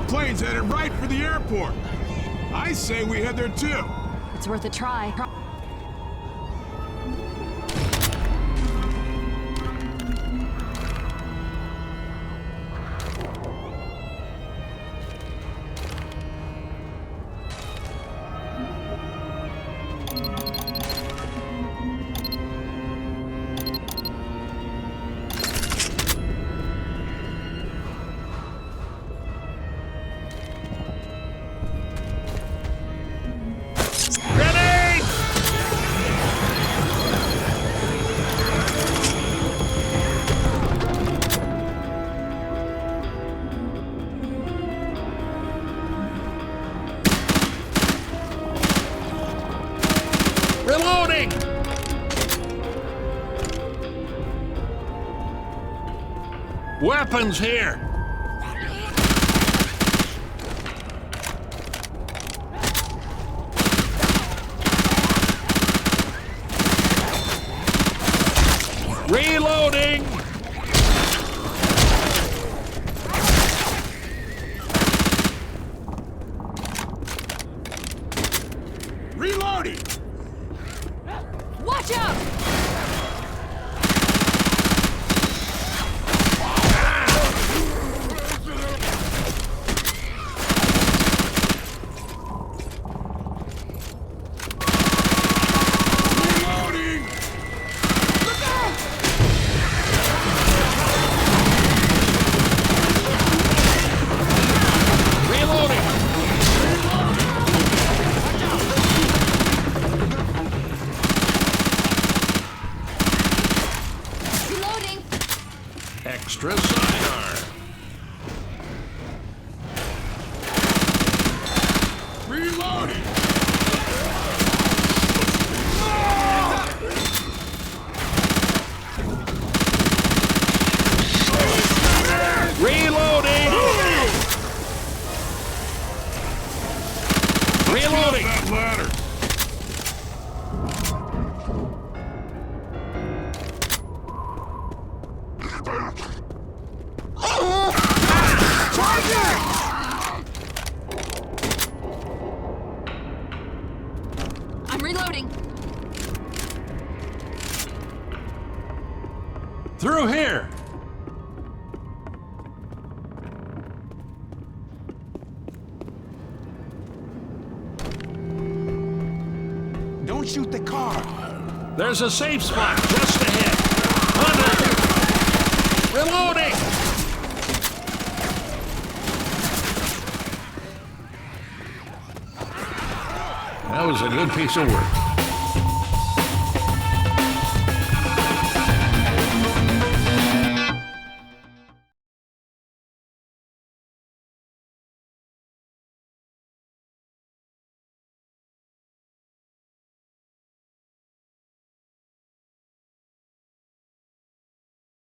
plane's headed right for the airport. I say we head there too. It's worth a try. Reloading! Weapons here! Reloading! Reloading! Watch out! Reloading! Look out! Reloading! Reloading! Extra sidearm. Reloading! Reloading! Reloading! That ladder! I'm reloading. Through here! Don't shoot the car! There's a safe spot just ahead. Hunter! Reloading! That was a good piece of work.